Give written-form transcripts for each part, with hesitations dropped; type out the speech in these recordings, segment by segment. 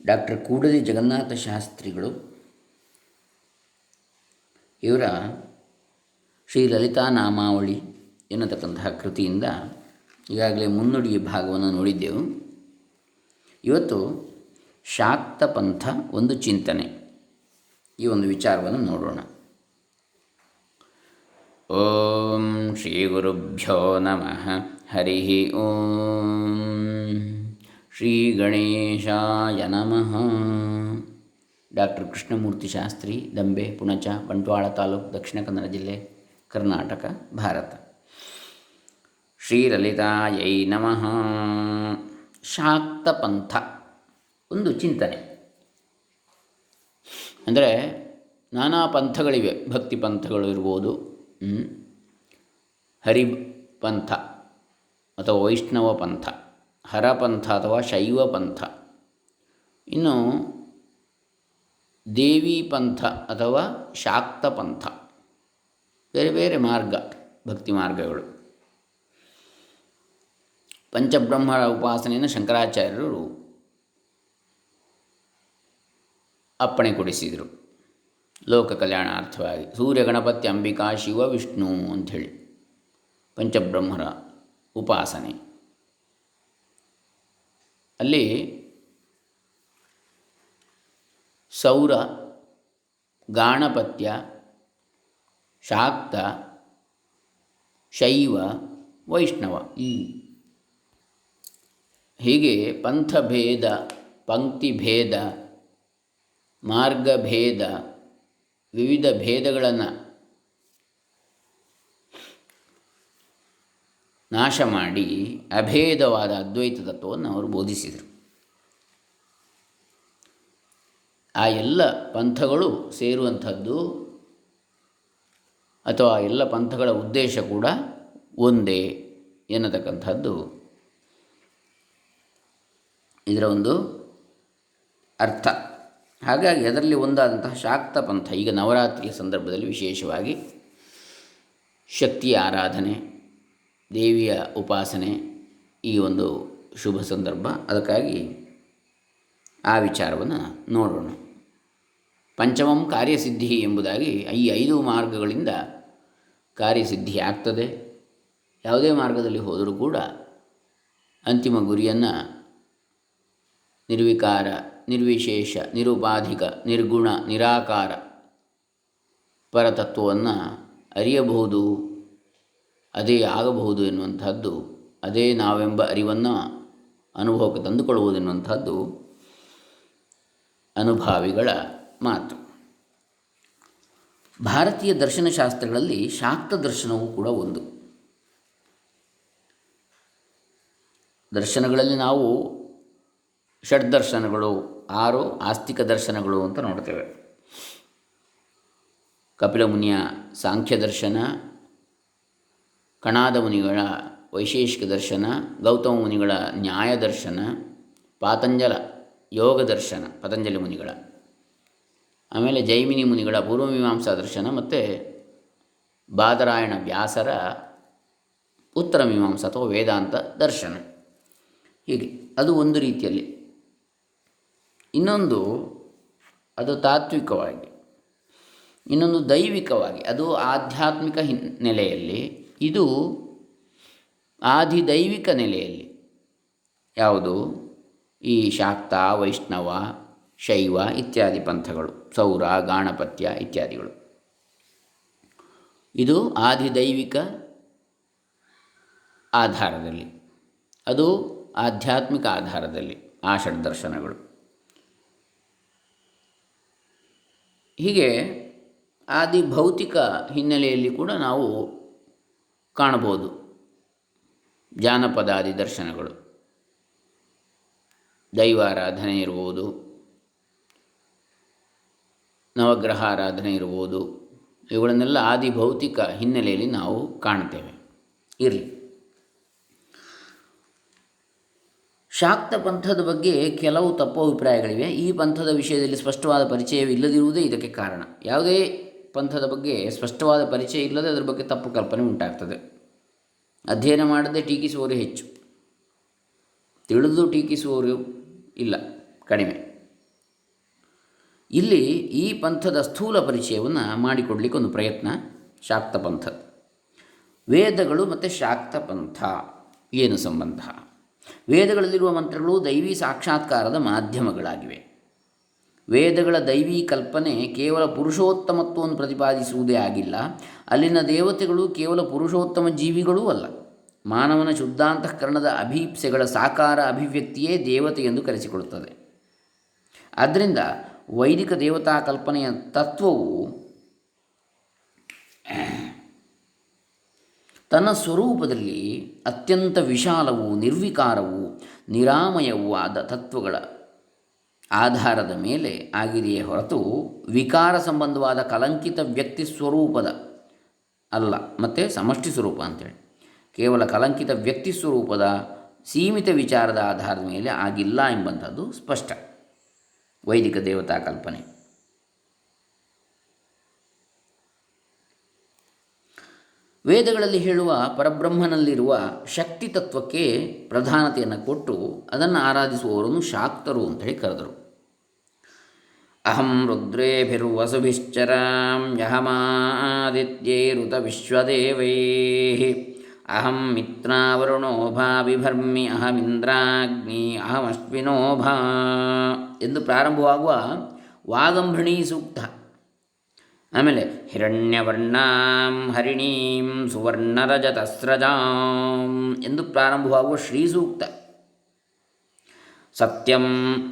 Doctor Kudli Jagannath ಶಾಸ್ತ್ರಿಗಳು ಇವರ ಶ್ರೀ ಲಲಿತಾ ನಾಮಾವಳಿ ಎನ್ನತಕ್ಕಂತಹ ಕೃತಿಯಿಂದ ಈಗಾಗಲೇ ಮುನ್ನುಡಿ ಭಾಗವನ್ನು ನೋಡಿದ್ದೆವು. ಇವತ್ತು ಶಾಕ್ತ ಪಂಥ ಒಂದು ಚಿಂತನೆ, ಈ ಒಂದು ವಿಚಾರವನ್ನು ನೋಡೋಣ. ಓಂ ಶ್ರೀ ಗುರುಭ್ಯೋ ನಮಃ. ಹರಿ ಓಂ. ಶ್ರೀ ಗಣೇಶಾಯ ನಮಃ. ಡಾಕ್ಟರ್ ಕೃಷ್ಣಮೂರ್ತಿ ಶಾಸ್ತ್ರಿ, ದಂಬೆ, ಪುಣಚ, ಬಂಟ್ವಾಳ ತಾಲೂಕು, ದಕ್ಷಿಣ ಕನ್ನಡ ಜಿಲ್ಲೆ, ಕರ್ನಾಟಕ, ಭಾರತ. ಶ್ರೀ ಲಲಿತಾಯೈ ನಮಃ. ಶಾಕ್ತ ಪಂಥ ಒಂದು ಚಿಂತನೆ ಅಂದರೆ ನಾನಾ ಪಂಥಗಳಿವೆ. ಭಕ್ತಿ ಪಂಥಗಳು ಇರ್ಬೋದು, ಹರಿಪಂಥ ಅಥವಾ ವೈಷ್ಣವ ಪಂಥ, ಹರಪಂಥ ಅಥವಾ ಶೈವ ಪಂಥ, ಇನ್ನು ದೇವಿ ಪಂಥ ಅಥವಾ ಶಾಕ್ತ ಪಂಥ, ಬೇರೆ ಬೇರೆ ಮಾರ್ಗ, ಭಕ್ತಿ ಮಾರ್ಗಗಳು. ಪಂಚಬ್ರಹ್ಮರ ಉಪಾಸನೆಯನ್ನು ಶಂಕರಾಚಾರ್ಯರು ಅಪ್ಪಣೆ ಕೊಡಿಸಿದರು ಲೋಕ ಕಲ್ಯಾಣಾರ್ಥವಾಗಿ. ಸೂರ್ಯ, ಗಣಪತಿ, ಅಂಬಿಕಾ, ಶಿವ, ವಿಷ್ಣು ಅಂಥೇಳಿ ಪಂಚಬ್ರಹ್ಮರ ಉಪಾಸನೆ. ಅಲ್ಲಿ ಸೌರ, ಗಾಣಪತ್ಯ, ಶಾಕ್ತ, ಶೈವ, ವೈಷ್ಣವ, ಹೀಗೆ ಪಂಥಭೇದ, ಪಂಕ್ತಿಭೇದ, ಮಾರ್ಗಭೇದ, ವಿವಿಧ ಭೇದಗಳನ್ನು ನಾಶ ಮಾಡಿ ಅಭೇದವಾದ ಅದ್ವೈತ ತತ್ವವನ್ನು ಅವರು ಬೋಧಿಸಿದರು. ಆ ಎಲ್ಲ ಪಂಥಗಳು ಸೇರುವಂಥದ್ದು ಅಥವಾ ಎಲ್ಲ ಪಂಥಗಳ ಉದ್ದೇಶ ಕೂಡ ಒಂದೇ ಎನ್ನತಕ್ಕಂಥದ್ದು ಇದರ ಒಂದು ಅರ್ಥ. ಹಾಗಾಗಿ ಅದರಲ್ಲಿ ಒಂದಾದಂತಹ ಶಾಕ್ತ ಪಂಥ ಈಗ ನವರಾತ್ರಿಯ ಸಂದರ್ಭದಲ್ಲಿ ವಿಶೇಷವಾಗಿ ಶಕ್ತಿಯ ಆರಾಧನೆ, ದೇವಿಯ ಉಪಾಸನೆ ಈ ಒಂದು ಶುಭ ಸಂದರ್ಭ. ಅದಕ್ಕಾಗಿ ಆ ವಿಚಾರವನ್ನು ನೋಡೋಣ. ಪಂಚಮಂ ಕಾರ್ಯಸಿದ್ಧಿ ಎಂಬುದಾಗಿ ಈ 5 ಮಾರ್ಗಗಳಿಂದ ಕಾರ್ಯಸಿದ್ಧಿ ಆಗ್ತದೆ. ಯಾವುದೇ ಮಾರ್ಗದಲ್ಲಿ ಹೋದರೂ ಕೂಡ ಅಂತಿಮ ಗುರಿಯನ್ನು ನಿರ್ವಿಕಾರ, ನಿರ್ವಿಶೇಷ, ನಿರುಪಾಧಿಕ, ನಿರ್ಗುಣ, ನಿರಾಕಾರ ಪರತತ್ವವನ್ನು ಅರಿಯಬಹುದು, ಅದೇ ಆಗಬಹುದು ಎನ್ನುವಂಥದ್ದು, ಅದೇ ನಾವೆಂಬ ಅರಿವನ್ನು ಅನುಭವಕ್ಕೆ ತಂದುಕೊಳ್ಳುವುದೆನ್ನುವಂಥದ್ದು ಅನುಭಾವಿಗಳ ಮಾತು. ಭಾರತೀಯ ದರ್ಶನಶಾಸ್ತ್ರಗಳಲ್ಲಿ ಶಾಕ್ತ ದರ್ಶನವೂ ಕೂಡ ಒಂದು. ದರ್ಶನಗಳಲ್ಲಿ ನಾವು ಷಡ್ದರ್ಶನಗಳು, 6 ಆಸ್ತಿಕ ದರ್ಶನಗಳು ಅಂತ ನೋಡ್ತೇವೆ. ಕಪಿಲ ಮುನಿಯ ಸಾಂಖ್ಯ ದರ್ಶನ, ಕಣಾದ ಮುನಿಗಳ ವೈಶೇಷಿಕ ದರ್ಶನ, ಗೌತಮ ಮುನಿಗಳ ನ್ಯಾಯ ದರ್ಶನ, ಪಾತಂಜಲ ಯೋಗ ದರ್ಶನ, ಪತಂಜಲಿ ಮುನಿಗಳ, ಆಮೇಲೆ ಜೈಮಿನಿ ಮುನಿಗಳ ಪೂರ್ವಮೀಮಾಂಸಾ ದರ್ಶನ, ಮತ್ತು ಬಾದರಾಯಣ ವ್ಯಾಸರ ಉತ್ತರ ಮೀಮಾಂಸಾ ಅಥವಾ ವೇದಾಂತ ದರ್ಶನ. ಹೀಗೆ ಅದು ಒಂದು ರೀತಿಯಲ್ಲಿ. ಇನ್ನೊಂದು ಅದು ತಾತ್ವಿಕವಾಗಿ, ಇನ್ನೊಂದು ದೈವಿಕವಾಗಿ, ಅದು ಆಧ್ಯಾತ್ಮಿಕ ನೆಲೆಯಲ್ಲಿ, ಇದು ಆದಿದೈವಿಕ ನೆಲೆಯಲ್ಲಿ. ಯಾವುದು? ಈ ಶಾಕ್ತ, ವೈಷ್ಣವ, ಶೈವ ಇತ್ಯಾದಿ ಪಂಥಗಳು, ಸೌರ, ಗಾಣಪತ್ಯ ಇತ್ಯಾದಿಗಳು. ಇದು ಆದಿದೈವಿಕ ಆಧಾರದಲ್ಲಿ, ಅದು ಆಧ್ಯಾತ್ಮಿಕ ಆಧಾರದಲ್ಲಿ ಆ ಷಡ್ದರ್ಶನಗಳು. ಹೀಗೆ ಆದಿ ಭೌತಿಕ ಹಿನ್ನೆಲೆಯಲ್ಲಿ ಕೂಡ ನಾವು ಕಾಣಬಹುದು ಜಾನಪದಾದಿ ದರ್ಶನಗಳು. ದೈವಾರಾಧನೆ ಇರ್ಬೋದು, ನವಗ್ರಹ ಆರಾಧನೆ ಇರ್ಬೋದು, ಇವುಗಳನ್ನೆಲ್ಲ ಆದಿ ಭೌತಿಕ ಹಿನ್ನೆಲೆಯಲ್ಲಿ ನಾವು ಕಾಣ್ತೇವೆ. ಇರಲಿ, ಶಾಕ್ತ ಪಂಥದ ಬಗ್ಗೆ ಕೆಲವು ತಪ್ಪು ಅಭಿಪ್ರಾಯಗಳಿವೆ. ಈ ಪಂಥದ ವಿಷಯದಲ್ಲಿ ಸ್ಪಷ್ಟವಾದ ಪರಿಚಯವಿಲ್ಲದಿರುವುದೇ ಇದಕ್ಕೆ ಕಾರಣ. ಯಾವುದೇ ಪಂಥದ ಬಗ್ಗೆ ಸ್ಪಷ್ಟವಾದ ಪರಿಚಯ ಇಲ್ಲದೆ ಅದರ ಬಗ್ಗೆ ತಪ್ಪು ಕಲ್ಪನೆ ಉಂಟಾಗ್ತದೆ. ಅಧ್ಯಯನ ಮಾಡದೆ ಟೀಕಿಸುವವರು ಹೆಚ್ಚು, ತಿಳಿದು ಟೀಕಿಸುವವರು ಇಲ್ಲ, ಕಡಿಮೆ. ಇಲ್ಲಿ ಈ ಪಂಥದ ಸ್ಥೂಲ ಪರಿಚಯವನ್ನು ಮಾಡಿಕೊಡ್ಲಿಕ್ಕೆ ಒಂದು ಪ್ರಯತ್ನ ಶಾಕ್ತ ಪಂಥದ. ವೇದಗಳು ಮತ್ತು ಶಾಕ್ತ ಪಂಥ ಏನು ಸಂಬಂಧ? ವೇದಗಳಲ್ಲಿರುವ ಮಂತ್ರಗಳು ದೈವಿ ಸಾಕ್ಷಾತ್ಕಾರದ ಮಾಧ್ಯಮಗಳಾಗಿವೆ. ವೇದಗಳ ದೈವೀ ಕಲ್ಪನೆ ಕೇವಲ ಪುರುಷೋತ್ತಮತ್ವವನ್ನು ಪ್ರತಿಪಾದಿಸುವುದೇ ಆಗಿಲ್ಲ. ಅಲ್ಲಿನ ದೇವತೆಗಳು ಕೇವಲ ಪುರುಷೋತ್ತಮ ಜೀವಿಗಳೂ ಅಲ್ಲ. ಮಾನವನ ಶುದ್ಧಾಂತಃಕರಣದ ಅಭೀಪ್ಸೆಗಳ ಸಾಕಾರ ಅಭಿವ್ಯಕ್ತಿಯೇ ದೇವತೆ ಎಂದು ಕರೆಸಿಕೊಳ್ಳುತ್ತದೆ. ಆದ್ದರಿಂದ ವೈದಿಕ ದೇವತಾ ಕಲ್ಪನೆಯ ತತ್ವವು ತನ್ನ ಸ್ವರೂಪದಲ್ಲಿ ಅತ್ಯಂತ ವಿಶಾಲವೂ ನಿರ್ವಿಕಾರವೂ ನಿರಾಮಯವೂ ಆದ ತತ್ವಗಳ ಆಧಾರದ ಮೇಲೆ ಆಗಿದೆಯೇ ಹೊರತು ವಿಕಾರ ಸಂಬಂಧವಾದ ಕಲಂಕಿತ ವ್ಯಕ್ತಿ ಸ್ವರೂಪದ ಅಲ್ಲ. ಮತ್ತು ಸಮಷ್ಟಿ ಸ್ವರೂಪ ಅಂತೇಳಿ ಕೇವಲ ಕಲಂಕಿತ ವ್ಯಕ್ತಿ ಸ್ವರೂಪದ ಸೀಮಿತ ವಿಚಾರದ ಆಧಾರದ ಮೇಲೆ ಆಗಿಲ್ಲ ಎಂಬಂಥದ್ದು ಸ್ಪಷ್ಟ ವೈದಿಕ ದೇವತಾ ಕಲ್ಪನೆ. ವೇದಗಳಲ್ಲಿ ಹೇಳುವ ಪರಬ್ರಹ್ಮನಲ್ಲಿರುವ ಶಕ್ತಿ ತತ್ವಕ್ಕೆ ಪ್ರಧಾನತೆಯನ್ನು ಕೊಟ್ಟು ಅದನ್ನು ಆರಾಧಿಸುವವರನ್ನು ಶಾಕ್ತರು ಅಂತೇಳಿ ಕರೆದರು. ಅಹಂ ರುದ್ರೇಭಿರ್ವಸುಭಿಶ್ಚರಾಮ್ಯಹಮಾದಿತ್ಯೈರುತ ವಿಶ್ವದೇವೈ ಅಹಂ ಮಿತ್ರಾವರುಣೋ ಭಾವಿಭರ್ಮಿ ಅಹಮಿಂದ್ರಾಗ್ನಿ ಅಹಮಶ್ವಿನೋಭಾ ಎಂದು ಪ್ರಾರಂಭವಾಗುವ ವಾಗಂಭೃಣಿ ಸೂಕ್ತ. ಆಮೇಲೆ ಹಿರಣ್ಯವರ್ಣಾಂ ಹರಿಣೀಂ ಸುವರ್ಣರಜತಸ್ರಜಾಂ ಎಂದು ಪ್ರಾರಂಭವಾಗುವ ಶ್ರೀ ಸೂಕ್ತ. ಸತ್ಯಂ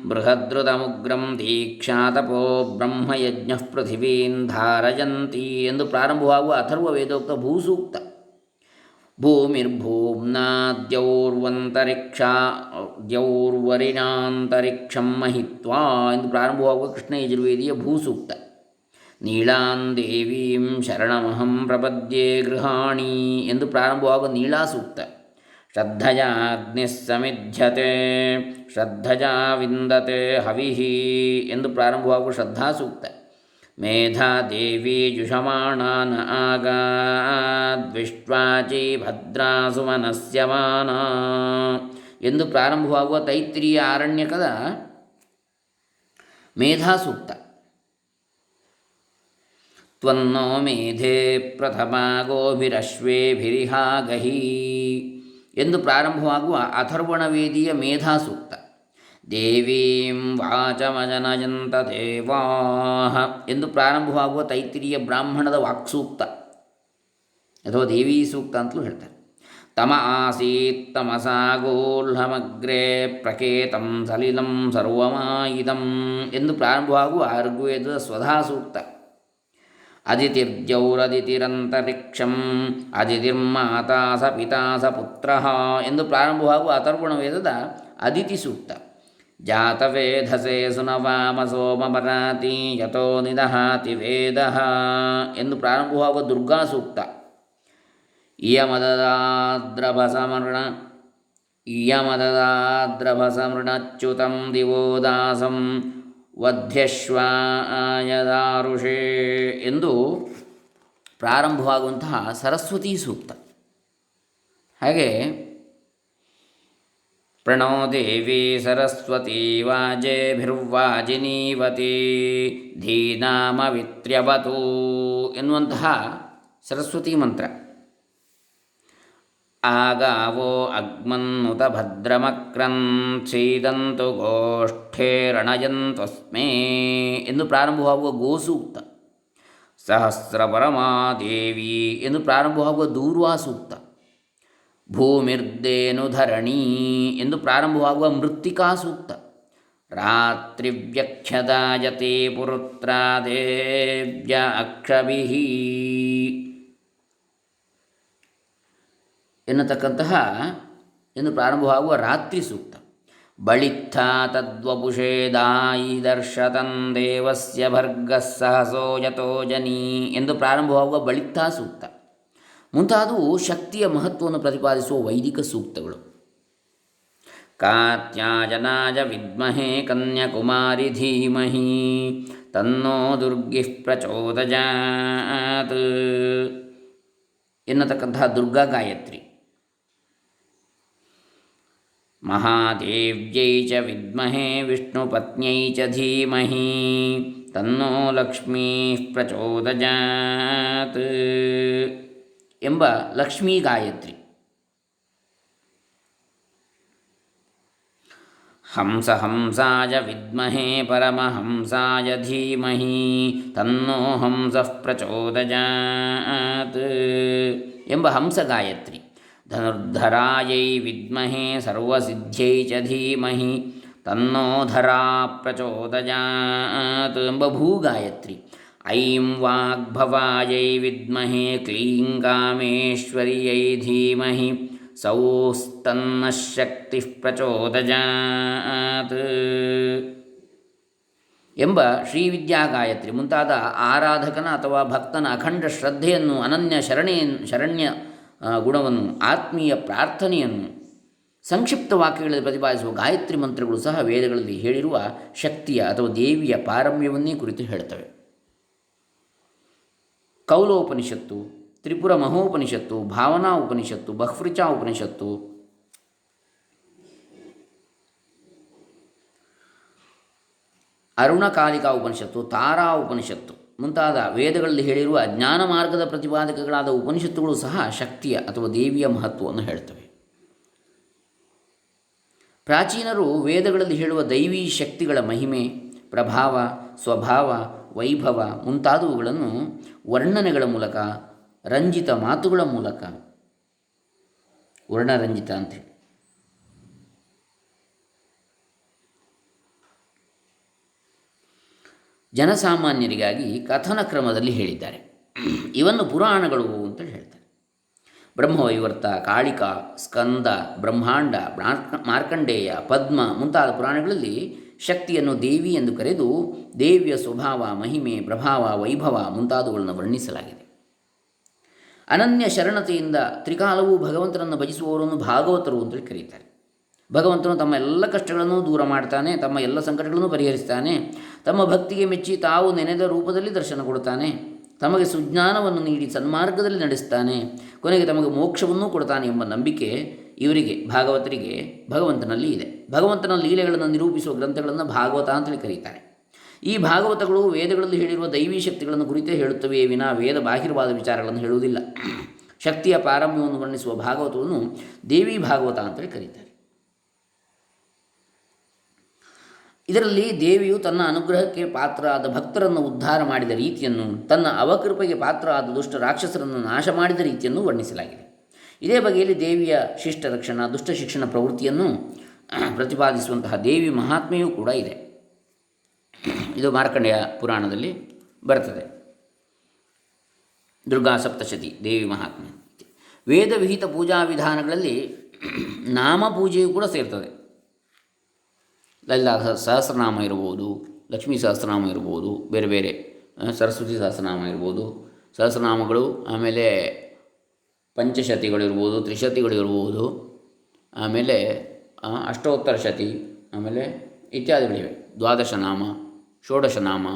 ಬೃಹದೃತಮುಗ್ರಂ ದೀಕ್ಷಾತಪೋ ಬ್ರಹ್ಮಯಜ್ಞ ಪೃಥಿವೀಂ ಧಾರಯಂತಿ ಎಂದು ಪ್ರಾರಂಭವಾಗುವ ಅಥರ್ವ ವೇದೋಕ್ತ ಭೂಸೂಕ್ತ. ಭೂಮಿರ್ಭೂಮ್ನಾ ದ್ಯೌರ್ವರಿಣಾಂತರಿಕ್ಷಂ ಮಹಿತ್ವಾ ಎಂದು ಪ್ರಾರಂಭವಾಗುವ ಕೃಷ್ಣ ಯಜುರ್ವೇದಿಯ ಭೂಸೂಕ್ತ. ನೀಳಾಂ ದೇವೀಂ ಶರಣಮಹಂ ಪ್ರಪದ್ಯೆ ಗೃಹಾಣಿ ಎಂದು ಪ್ರಾರಂಭವಾಗುವ ನೀಳಾ ಸೂಕ್ತ. ಶ್ರದ್ಧಯಾ ಅಗ್ನಿಃ ಸಮಿಧ್ಯತೆ ಶ್ರದ್ಧಯಾ ವಿಂದತೆ ಹವಿಃ ಎಂದು ಪ್ರಾರಂಭವಾಗುವ ಶ್ರದ್ಧಾ ಸೂಕ್ತ. ಮೇಧಾ ದೇವಿ ಜುಷಮಾಣಾನ ಆಗಾದ್ವಿಷ್ಟ್ವಾಚಿ ಭದ್ರಾಸು ಮನಸ್ಯಮಾನ ಎಂದು ಪ್ರಾರಂಭವಾಗುವ ತೈತ್ರಿಯ ಆರಣ್ಯಕದ ಮೇಧಾ ಸೂಕ್ತ. ತ್ವನ್ನೋ ಮೇಧೆ ಪ್ರಥಮಾ ಗೋಭಿರಶ್ವೇಭಿರಿಹಾಗಹಿ ಎಂದು ಪ್ರಾರಂಭವಾಗುವ ಅಥರ್ವಣವೇದಿಯ ಮೇಧಾ ಸೂಕ್ತ. ದೇವೀಂ ವಾಚಮಜನಯಂತ ದೇವಾಃ ಎಂದು ಪ್ರಾರಂಭವಾಗುವ ತೈತ್ತಿರಿಯ ಬ್ರಾಹ್ಮಣದ ವಾಕ್ಸೂಕ್ತ ಅಥವಾ ದೇವೀ ಸೂಕ್ತ ಅಂತಲೂ ಹೇಳ್ತಾರೆ. ತಮ ಆಸೀತ್ ತಮಸಾ ಗೋಲ್ಹಮಗ್ರೆ ಪ್ರಕೇತಂ ಸಲಿಲಂ ಸರ್ವಮಾಯಿದಂ ಎಂದು ಪ್ರಾರಂಭವಾಗುವ ಋಗ್ವೇದದ ಸ್ವಧಾ ಸೂಕ್ತ. ಅದಿತಿರ್ದ್ಯೌರದಿತಿರಂತರಿಕ್ಷಂ ಅದಿತಿರ್ಮಾತಾ ಸ ಪಿತಾ ಸ ಪುತ್ರಃ ಎಂದು ಪ್ರಾರಂಭವಾಗುವ ಅಥರ್ವಣ ವೇದದ ಅದಿತಿ ಸೂಕ್ತ. ಜಾತವೇಧಸೆ ಸುನವಾಮ ಸೋಮಪರಾತಿ ಯತೋ ನಿದಹಾತಿ ವೇದಃ ಎಂದು ಪ್ರಾರಂಭವಾಗುವ ದುರ್ಗಾ ಸೂಕ್ತ. ಇಯಮದದಾದ್ರಭಸಮೃಣಚ್ಯುತಂ ದಿವೋ ದಾಸಂ ವಧ್ಯಶ್ವಾಯದಾರುಷೇ ಎಂದು ಪ್ರಾರಂಭವಾಗುವಂತಹ ಸರಸ್ವತಿ ಸೂಕ್ತ. ಹಾಗೆ ಪ್ರಣೋ ದೇವಿ ಸರಸ್ವತಿ ವಾಜೇಭಿರ್ವಾಜಿನೀವತಿ ಧೀನಾಮವಿತ್ರ್ಯವತು ಎನ್ನುವಂತಹ ಸರಸ್ವತಿ ಮಂತ್ರ. ಆಗಾವೋ ಅಗ್ಮನ್ನುತ ಭದ್ರಮಕ್ರನ್ ಛೀದಂತು ಗೋಷ್ಠೇ ರಣಯಂತ್ವಸ್ಮೇ ಎಂದು ಪ್ರಾರಂಭವಾಗುವ ಗೋಸೂಕ್ತ. ಸಹಸ್ರಪರಮಾದೇವಿ ಎಂದು ಪ್ರಾರಂಭವಾಗುವ ದೂರ್ವಾ ಸೂಕ್ತ. ಭೂಮಿರ್ದೇನುಧರಣಿ ಎಂದು ಪ್ರಾರಂಭವಾಗುವ ಮೃತ್ತಿಕಾ ಸೂಕ್ತ. ರಾತ್ರಿವ್ಯಖ್ಯದಾಯತೆ ಪುರುತ್ರಾದೇವ್ಯ ಅಕ್ಷಭಿಃ ಎನ್ನತಕ್ಕಂತಹ ಎಂದು ಪ್ರಾರಂಭವಾಗುವ ರಾತ್ರಿ ಸೂಕ್ತ. ಬಳಿತ್ಥ ತದ್ವಪುಷೇದಾಯಿ ದರ್ಶತಂ ದೇವಸ್ಯ ಭರ್ಗಃ ಸಹಸೋ ಯತೋ ಜನಿ ಎಂದು ಪ್ರಾರಂಭವಾಗುವ ಬಳಿತ್ಥ ಸೂಕ್ತ. ಮುಂತಾದವು ಶಕ್ತಿಯ ಮಹತ್ವವನ್ನು ಪ್ರತಿಪಾದಿಸುವ ವೈದಿಕ ಸೂಕ್ತಗಳು. ಕಾತ್ಯಾಯನಾಯ ವಿದ್ಮಹೇ ಕನ್ಯಾಕುಮಾರಿ ಧೀಮಹಿ ತನ್ನೋ ದುರ್ಗಿಃ ಪ್ರಚೋದಯಾತ್ ಎನ್ನತಕ್ಕಂತಹ ದುರ್ಗಾ ಗಾಯತ್ರಿ. ಮಹಾದೇವ್ಯೈ ಚ ವಿದ್ಮಹೇ ವಿಷ್ಣುಪತ್ನ್ಯೈ ಚ ಧೀಮಹಿ ತನ್ನೋ ಲಕ್ಷ್ಮೀ ಪ್ರಚೋದಯಾತ್ ಎಂಬ ಲಕ್ಷ್ಮೀ ಗಾಯತ್ರಿ. ಹಂಸ ಹಂಸಾಯ ವಿದ್ಮಹೇ ಪರಮಹಂಸಾಯ ಧೀಮಹಿ ತನ್ನೋ ಹಂಸಃ ಪ್ರಚೋದಯಾತ್ ಎಂಬ ಹಂಸ ಗಾಯತ್ರಿ. ಧನುರ್ಧರಾಯೈ ವಿದ್ಮಹೇ ಸರ್ವಸಿದ್ಧ್ಯೈ ಚ ಧೀಮಹಿ ತನ್ನೋ ಧರಾ ಪ್ರಚೋದಯಾತ್ ಎಂಬ ಭೂಗಾಯತ್ರಿ. ಐಂ ವಾಗ್ಭವಾಯೈ ವಿದ್ಮಹೇ ಕ್ಲೀಂ ಕಾಮೇಶ್ವರ್ಯೈ ಧೀಮಹಿ ಸೌಸ್ತನ್ನ ಶಕ್ತಿ ಪ್ರಚೋದಯಾತ್ ಎಂಬ ಶ್ರೀವಿದ್ಯಾ ಗಾಯತ್ರಿ ಮುಂತಾದ ಆರಾಧಕನ ಅಥವಾ ಭಕ್ತನ ಅಖಂಡ ಶ್ರದ್ಧೆಯನ್ನು, ಅನನ್ಯ ಶರಣ್ಯ ಗುಣವನ್ನು, ಆತ್ಮೀಯ ಪ್ರಾರ್ಥನೆಯನ್ನು ಸಂಕ್ಷಿಪ್ತ ವಾಕ್ಯಗಳಲ್ಲಿ ಪ್ರತಿಪಾದಿಸುವ ಗಾಯತ್ರಿ ಮಂತ್ರಗಳು ಸಹ ವೇದಗಳಲ್ಲಿ ಹೇಳಿರುವ ಶಕ್ತಿಯ ಅಥವಾ ದೇವಿಯ ಪಾರಮ್ಯವನ್ನೇ ಕುರಿತು ಹೇಳ್ತವೆ. ಕೌಲೋಪನಿಷತ್ತು, ತ್ರಿಪುರ ಮಹೋಪನಿಷತ್ತು, ಭಾವನಾ ಉಪನಿಷತ್ತು, ಬಹ್ವೃಚಾ ಉಪನಿಷತ್ತು, ಅರುಣಕಾಲಿಕಾ ಉಪನಿಷತ್ತು, ತಾರಾ ಉಪನಿಷತ್ತು ಮುಂತಾದ ವೇದಗಳಲ್ಲಿ ಹೇಳಿರುವ ಜ್ಞಾನ ಮಾರ್ಗದ ಪ್ರತಿಪಾದಕಗಳಾದ ಉಪನಿಷತ್ತುಗಳು ಸಹ ಶಕ್ತಿಯ ಅಥವಾ ದೇವಿಯ ಮಹತ್ವವನ್ನು ಹೇಳ್ತವೆ. ಪ್ರಾಚೀನರು ವೇದಗಳಲ್ಲಿ ಹೇಳುವ ದೈವೀ ಶಕ್ತಿಗಳ ಮಹಿಮೆ, ಪ್ರಭಾವ, ಸ್ವಭಾವ, ವೈಭವ ಮುಂತಾದವುಗಳನ್ನು ವರ್ಣನೆಗಳ ಮೂಲಕ, ರಂಜಿತ ಮಾತುಗಳ ಮೂಲಕ, ವರ್ಣರಂಜಿತ ಅಂತೇಳಿ ಜನಸಾಮಾನ್ಯರಿಗಾಗಿ ಕಥನ ಕ್ರಮದಲ್ಲಿ ಹೇಳಿದ್ದಾರೆ. ಇವನ್ನು ಪುರಾಣಗಳು ಅಂತೇಳಿ ಹೇಳ್ತಾರೆ. ಬ್ರಹ್ಮವೈವರ್ತ, ಕಾಳಿಕಾ, ಸ್ಕಂದ, ಬ್ರಹ್ಮಾಂಡ, ಮಾರ್ಕಂಡೇಯ, ಪದ್ಮ ಮುಂತಾದ ಪುರಾಣಗಳಲ್ಲಿ ಶಕ್ತಿಯನ್ನು ದೇವಿ ಎಂದು ಕರೆದು ದೇವಿಯ ಸ್ವಭಾವ, ಮಹಿಮೆ, ಪ್ರಭಾವ, ವೈಭವ ಮುಂತಾದವುಗಳನ್ನು ವರ್ಣಿಸಲಾಗಿದೆ. ಅನನ್ಯ ಶರಣತೆಯಿಂದ ತ್ರಿಕಾಲವೂ ಭಗವಂತನನ್ನು ಭಜಿಸುವವರನ್ನು ಭಾಗವತರು ಅಂತೇಳಿ ಕರೀತಾರೆ. ಭಗವಂತನು ತಮ್ಮ ಎಲ್ಲ ಕಷ್ಟಗಳನ್ನು ದೂರ ಮಾಡ್ತಾನೆ, ತಮ್ಮ ಎಲ್ಲ ಸಂಕಟಗಳನ್ನು ಪರಿಹರಿಸ್ತಾನೆ, ತಮ್ಮ ಭಕ್ತಿಗೆ ಮೆಚ್ಚಿ ತಾವು ನೆನೆದ ರೂಪದಲ್ಲಿ ದರ್ಶನ ಕೊಡ್ತಾನೆ, ತಮಗೆ ಸುಜ್ಞಾನವನ್ನು ನೀಡಿ ಸನ್ಮಾರ್ಗದಲ್ಲಿ ನಡೆಸ್ತಾನೆ, ಕೊನೆಗೆ ತಮಗೆ ಮೋಕ್ಷವನ್ನೂ ಕೊಡ್ತಾನೆ ಎಂಬ ನಂಬಿಕೆ ಇವರಿಗೆ, ಭಾಗವತರಿಗೆ ಭಗವಂತನಲ್ಲಿ ಇದೆ. ಭಗವಂತನ ಲೀಲೆಗಳನ್ನು ನಿರೂಪಿಸುವ ಗ್ರಂಥಗಳನ್ನು ಭಾಗವತ ಅಂತೇಳಿ ಕರೀತಾರೆ. ಈ ಭಾಗವತಗಳು ವೇದಗಳಲ್ಲಿ ಹೇಳಿರುವ ದೈವೀ ಶಕ್ತಿಗಳನ್ನು ಕುರಿತೇ ಹೇಳುತ್ತವೆಯೇ ವಿನಾ ವೇದ ಬಾಹಿರವಾದ ವಿಚಾರಗಳನ್ನು ಹೇಳುವುದಿಲ್ಲ. ಶಕ್ತಿಯ ಪಾರಮ್ಯವನ್ನು ವರ್ಣಿಸುವ ಭಾಗವತವನ್ನು ದೇವಿ ಭಾಗವತ ಅಂತೇಳಿ ಕರೀತಾರೆ. ಇದರಲ್ಲಿ ದೇವಿಯು ತನ್ನ ಅನುಗ್ರಹಕ್ಕೆ ಪಾತ್ರ ಆದ ಭಕ್ತರನ್ನು ಉದ್ಧಾರ ಮಾಡಿದ ರೀತಿಯನ್ನು, ತನ್ನ ಅವಕೃಪೆಗೆ ಪಾತ್ರ ಆದ ದುಷ್ಟ ರಾಕ್ಷಸರನ್ನು ನಾಶ ಮಾಡಿದ ರೀತಿಯನ್ನು ವರ್ಣಿಸಲಾಗಿದೆ. ಇದೇ ಬಗೆಯಲ್ಲಿ ದೇವಿಯ ಶಿಷ್ಟ ರಕ್ಷಣಾ, ದುಷ್ಟ ಶಿಕ್ಷಣ ಪ್ರವೃತ್ತಿಯನ್ನು ಪ್ರತಿಪಾದಿಸುವಂತಹ ದೇವಿ ಮಹಾತ್ಮೆಯೂ ಕೂಡ ಇದೆ. ಇದು ಮಾರ್ಕಂಡೇಯ ಪುರಾಣದಲ್ಲಿ ಬರ್ತದೆ. ದುರ್ಗಾ ಸಪ್ತಶತಿ ದೇವಿ ಮಹಾತ್ಮೆ. ವೇದ ವಿಹಿತ ಪೂಜಾ ವಿಧಾನಗಳಲ್ಲಿ ನಾಮ ಪೂಜೆಯೂ ಕೂಡ ಸೇರ್ತದೆ. ಲಲಿತಾ ಸಹಸ್ರನಾಮ ಇರ್ಬೋದು, ಲಕ್ಷ್ಮೀ ಸಹಸ್ರನಾಮ ಇರ್ಬೋದು, ಬೇರೆ ಬೇರೆ ಸರಸ್ವತಿ ಸಹಸ್ರನಾಮ ಇರ್ಬೋದು, ಸಹಸ್ರನಾಮಗಳು, ಆಮೇಲೆ ಪಂಚಶತಿಗಳು ಇರ್ಬೋದು, ತ್ರಿಶತಿಗಳು ಇರ್ಬೋದು, ಆಮೇಲೆ ಅಷ್ಟೋತ್ತರ ಶತಿ, ಆಮೇಲೆ ಇತ್ಯಾದಿಗಳಿವೆ. ದ್ವಾದಶನಾಮ, ಷೋಡಶನಾಮ,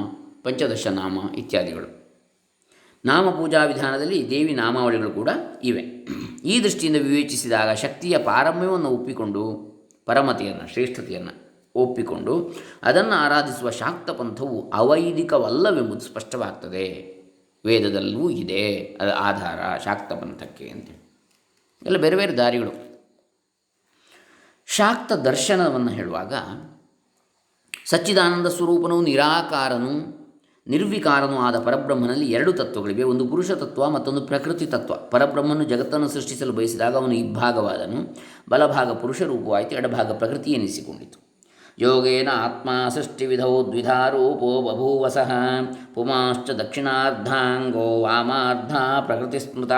ಪಂಚದಶನಾಮ ಇತ್ಯಾದಿಗಳು. ನಾಮ ಪೂಜಾ ವಿಧಾನದಲ್ಲಿ ದೇವಿ ನಾಮಾವಳಿಗಳು ಕೂಡ ಇವೆ. ಈ ದೃಷ್ಟಿಯಿಂದ ವಿವೇಚಿಸಿದಾಗ ಶಕ್ತಿಯ ಪಾರಮ್ಯವನ್ನು ಒಪ್ಪಿಕೊಂಡು, ಪರಮತೆಯನ್ನು, ಶ್ರೇಷ್ಠತೆಯನ್ನು ಒಪ್ಪಿಕೊಂಡು ಅದನ್ನು ಆರಾಧಿಸುವ ಶಾಕ್ತ ಪಂಥವು ಅವೈದಿಕವಲ್ಲವೆಂಬುದು ಸ್ಪಷ್ಟವಾಗ್ತದೆ. ವೇದದಲ್ಲೂ ಇದೆ ಅದರ ಆಧಾರ ಶಾಕ್ತ ಪಂಥಕ್ಕೆ ಅಂತೇಳಿ. ಎಲ್ಲ ಬೇರೆ ಬೇರೆ ದಾರಿಗಳು. ಶಾಕ್ತ ದರ್ಶನವನ್ನು ಹೇಳುವಾಗ ಸಚ್ಚಿದಾನಂದ ಸ್ವರೂಪನೂ ನಿರಾಕಾರನೂ ನಿರ್ವಿಕಾರನೂ ಆದ ಪರಬ್ರಹ್ಮನಲ್ಲಿ ಎರಡು ತತ್ವಗಳಿವೆ. ಒಂದು ಪುರುಷ ತತ್ವ, ಮತ್ತೊಂದು ಪ್ರಕೃತಿ ತತ್ವ. ಪರಬ್ರಹ್ಮನು ಜಗತ್ತನ್ನು ಸೃಷ್ಟಿಸಲು ಬಯಸಿದಾಗ ಅವನು ಇಬ್ಬಾಗವಾದನು. ಬಲಭಾಗ ಪುರುಷ ರೂಪವಾಯಿತು, ಎಡಭಾಗ ಪ್ರಕೃತಿ ಎನಿಸಿಕೊಂಡಿತು. ಯೋಗೇನ ಆತ್ಮ ಸೃಷ್ಟಿವಿಧೌ ದ್ವಿಧಾ ರೂಪೋ ಬಭೂವಸಃ ಪುಮಾಶ್ಚ ದಕ್ಷಿಣಾರ್ಧಾಂಗೋ ವಾಮಾರ್ಧ ಪ್ರಕೃತಿ ಸ್ಮೃತ.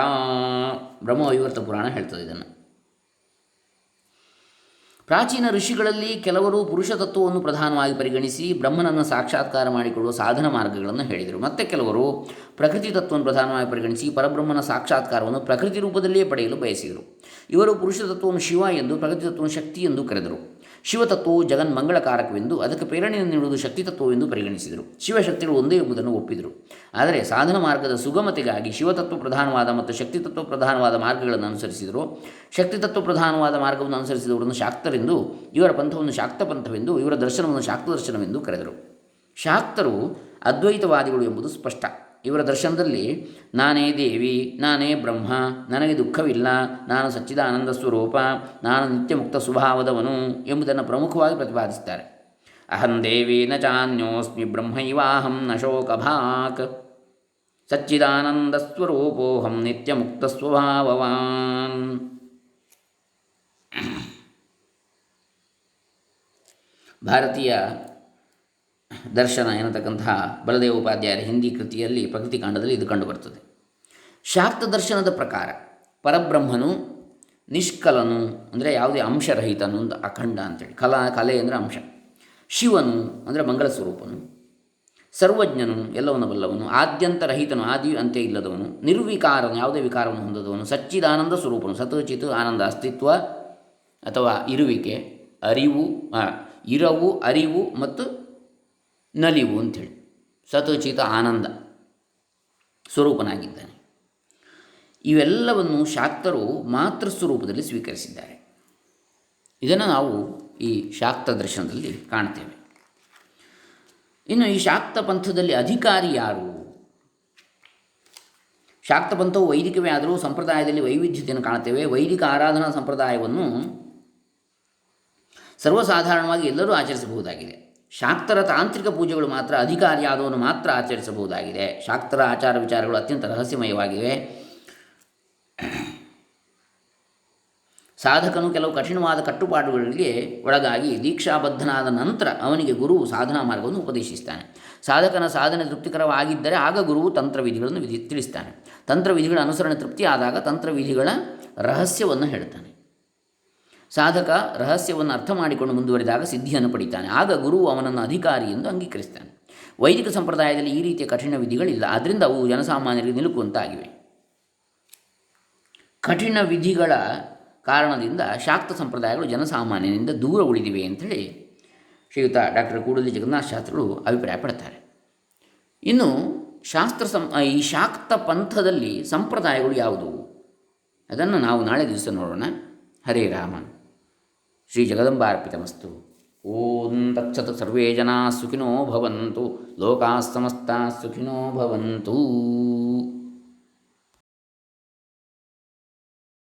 ಬ್ರಹ್ಮವೈವರ್ತ ಪುರಾಣ ಹೇಳ್ತದೆ ಇದನ್ನು. ಪ್ರಾಚೀನ ಋಷಿಗಳಲ್ಲಿ ಕೆಲವರು ಪುರುಷ ತತ್ವವನ್ನು ಪ್ರಧಾನವಾಗಿ ಪರಿಗಣಿಸಿ ಬ್ರಹ್ಮನನ್ನು ಸಾಕ್ಷಾತ್ಕಾರ ಮಾಡಿಕೊಳ್ಳುವ ಸಾಧನ ಮಾರ್ಗಗಳನ್ನು ಹೇಳಿದರು. ಮತ್ತು ಕೆಲವರು ಪ್ರಕೃತಿ ತತ್ವವನ್ನು ಪ್ರಧಾನವಾಗಿ ಪರಿಗಣಿಸಿ ಪರಬ್ರಹ್ಮನ ಸಾಕ್ಷಾತ್ಕಾರವನ್ನು ಪ್ರಕೃತಿ ರೂಪದಲ್ಲಿಯೇ ಪಡೆಯಲು ಬಯಸಿದರು. ಇವರು ಪುರುಷ ತತ್ವವನ್ನು ಶಿವ ಎಂದು, ಪ್ರಕೃತಿ ತತ್ವವನ್ನು ಶಕ್ತಿ ಎಂದು ಕರೆದರು. ಶಿವತತ್ವವು ಜಗನ್ಮಂಗಳಕಾರಕವೆಂದು, ಅದಕ್ಕೆ ಪ್ರೇರಣೆಯನ್ನು ನೀಡುವುದು ಶಕ್ತಿ ತತ್ವವೆಂದು ಪರಿಗಣಿಸಿದರು. ಶಿವಶಕ್ತಿಗಳು ಒಂದೇ ಎಂಬುದನ್ನು ಒಪ್ಪಿದರು. ಆದರೆ ಸಾಧನ ಮಾರ್ಗದ ಸುಗಮತೆಗಾಗಿ ಶಿವತತ್ವ ಪ್ರಧಾನವಾದ ಮತ್ತು ಶಕ್ತಿತತ್ವ ಪ್ರಧಾನವಾದ ಮಾರ್ಗಗಳನ್ನು ಅನುಸರಿಸಿದರು. ಶಕ್ತಿತತ್ವ ಪ್ರಧಾನವಾದ ಮಾರ್ಗವನ್ನು ಅನುಸರಿಸಿದವರನ್ನು ಶಾಕ್ತರೆಂದು, ಇವರ ಪಂಥವನ್ನು ಶಾಕ್ತ ಪಂಥವೆಂದು, ಇವರ ದರ್ಶನವನ್ನು ಶಾಕ್ತ ದರ್ಶನವೆಂದು ಕರೆದರು. ಶಾಕ್ತರು ಅದ್ವೈತವಾದಿಗಳು ಎಂಬುದು ಸ್ಪಷ್ಟ. ಇವರ ದರ್ಶನದಲ್ಲಿ ನಾನೇ ದೇವಿ, ನಾನೇ ಬ್ರಹ್ಮ, ನನಗೆ ದುಃಖವಿಲ್ಲ, ನಾನು ಸಚ್ಚಿದಾನಂದ ಸ್ವರೂಪ, ನಾನು ನಿತ್ಯ ಮುಕ್ತ ಸ್ವಭಾವದವನು ಎಂಬುದನ್ನು ಪ್ರಮುಖವಾಗಿ ಪ್ರತಿಪಾದಿಸುತ್ತಾರೆ. ಅಹಂ ದೇವಿ ನ ಚಾನ್ಯೋಸ್ಮಿ ಬ್ರಹ್ಮೈವಾಹಂ ನ ಶೋಕಭಾಕ್ ಸಚ್ಚಿದಾನಂದ ಸ್ವರೂಪೋಹಂ ನಿತ್ಯ ಮುಕ್ತ ಸ್ವಭಾವವಾನ್. ಭಾರತೀಯ ದರ್ಶನ ಎನ್ನತಕ್ಕಂತಹ ಬಲದೇವ ಉಪಾಧ್ಯಾಯರ ಹಿಂದಿ ಕೃತಿಯಲ್ಲಿ ಪ್ರಕೃತಿ ಕಾಂಡದಲ್ಲಿ ಇದು ಕಂಡುಬರುತ್ತದೆ. ಶಾಕ್ತ ದರ್ಶನದ ಪ್ರಕಾರ ಪರಬ್ರಹ್ಮನು ನಿಷ್ಕಲನು, ಅಂದರೆ ಯಾವುದೇ ಅಂಶರಹಿತನು ಅಂತ, ಅಖಂಡ ಅಂತೇಳಿ. ಕಲೆ ಅಂದರೆ ಅಂಶ. ಶಿವನು ಅಂದರೆ ಮಂಗಳ ಸ್ವರೂಪನು, ಸರ್ವಜ್ಞನು, ಎಲ್ಲವನ್ನ ಬಲ್ಲವನು, ಆದ್ಯಂತರಹಿತನು, ಆದಿ ಅಂತ್ಯ ಇಲ್ಲದವನು, ನಿರ್ವಿಕಾರನು, ಯಾವುದೇ ವಿಕಾರವನ್ನು ಹೊಂದದವನು, ಸಚ್ಚಿದಾನಂದ ಸ್ವರೂಪನು, ಸತ್ ಆನಂದ, ಅಸ್ತಿತ್ವ ಅಥವಾ ಇರುವಿಕೆ, ಇರವು, ಅರಿವು ಮತ್ತು ನಲಿವು ಅಂಥೇಳಿ ಸತ್ ಆನಂದ ಸ್ವರೂಪನಾಗಿದ್ದಾನೆ. ಇವೆಲ್ಲವನ್ನು ಶಾಕ್ತರು ಮಾತೃ ಸ್ವರೂಪದಲ್ಲಿ ಸ್ವೀಕರಿಸಿದ್ದಾರೆ. ಇದನ್ನು ನಾವು ಈ ಶಾಕ್ತ ದರ್ಶನದಲ್ಲಿ ಕಾಣ್ತೇವೆ. ಇನ್ನು ಈ ಶಾಕ್ತ ಪಂಥದಲ್ಲಿ ಅಧಿಕಾರಿ ಯಾರು? ಶಾಕ್ತ ಪಂಥವು ವೈದಿಕವೇ ಆದರೂ ಸಂಪ್ರದಾಯದಲ್ಲಿ ವೈವಿಧ್ಯತೆಯನ್ನು ಕಾಣುತ್ತೇವೆ. ವೈದಿಕ ಆರಾಧನಾ ಸಂಪ್ರದಾಯವನ್ನು ಸರ್ವಸಾಧಾರಣವಾಗಿ ಎಲ್ಲರೂ ಆಚರಿಸಬಹುದಾಗಿದೆ. ಶಾಕ್ತರ ತಾಂತ್ರಿಕ ಪೂಜೆಗಳು ಮಾತ್ರ ಅಧಿಕಾರಿಯಾದವನು ಮಾತ್ರ ಆಚರಿಸಬಹುದಾಗಿದೆ. ಶಾಕ್ತರ ಆಚಾರ ವಿಚಾರಗಳು ಅತ್ಯಂತ ರಹಸ್ಯಮಯವಾಗಿವೆ. ಸಾಧಕನು ಕೆಲವು ಕಠಿಣವಾದ ಕಟ್ಟುಪಾಡುಗಳಿಗೆ ಒಳಗಾಗಿ ದೀಕ್ಷಾಬದ್ಧನಾದ ನಂತರ ಅವನಿಗೆ ಗುರುವು ಸಾಧನಾ ಮಾರ್ಗವನ್ನು ಉಪದೇಶಿಸ್ತಾನೆ. ಸಾಧಕನ ಸಾಧನೆ ತೃಪ್ತಿಕರವಾಗಿದ್ದರೆ ಆಗ ಗುರುವು ತಂತ್ರವಿಧಿಗಳನ್ನು ತಿಳಿಸ್ತಾನೆ. ತಂತ್ರವಿಧಿಗಳ ಅನುಸರಣೆ ತೃಪ್ತಿ ಆದಾಗ ತಂತ್ರವಿಧಿಗಳ ರಹಸ್ಯವನ್ನು ಹೇಳ್ತಾನೆ. ಸಾಧಕ ರಹಸ್ಯವನ್ನು ಅರ್ಥ ಮಾಡಿಕೊಂಡು ಮುಂದುವರಿದಾಗ ಸಿದ್ಧಿಯನ್ನು ಪಡಿತಾನೆ. ಆಗ ಗುರುವು ಅವನನ್ನು ಅಧಿಕಾರಿ ಎಂದು ಅಂಗೀಕರಿಸ್ತಾನೆ. ವೈದಿಕ ಸಂಪ್ರದಾಯದಲ್ಲಿ ಈ ರೀತಿಯ ಕಠಿಣ ವಿಧಿಗಳಿಲ್ಲ. ಆದ್ದರಿಂದ ಅವು ಜನಸಾಮಾನ್ಯರಿಗೆ ನಿಲುಕುವಂತಾಗಿವೆ. ಕಠಿಣ ವಿಧಿಗಳ ಕಾರಣದಿಂದ ಶಾಕ್ತ ಸಂಪ್ರದಾಯಗಳು ಜನಸಾಮಾನ್ಯನಿಂದ ದೂರ ಉಳಿದಿವೆ ಅಂಥೇಳಿ ಶ್ರೀಯುತ ಡಾಕ್ಟರ್ ಕೂಡಲಿ ಜಗನ್ನಾಥ ಶಾಸ್ತ್ರಿಗಳು ಅಭಿಪ್ರಾಯಪಡ್ತಾರೆ. ಇನ್ನು ಈ ಶಾಕ್ತ ಪಂಥದಲ್ಲಿ ಸಂಪ್ರದಾಯಗಳು ಯಾವುವು ಅದನ್ನು ನಾವು ನಾಳೆ ದಿವಸ ನೋಡೋಣ. ಹರೇ ರಾಮ. ಶ್ರೀ ಜಗದಂಬಾರ್ಪಿತಮಸ್ತು. ಓಂ ತತ್ಸತ್. ಸರ್ವೇ ಜನಾ ಸುಖಿನೋ ಭವಂತು. ಲೋಕಾಃ ಸಮಸ್ತಾಃ ಸುಖಿನೋ ಭವಂತು.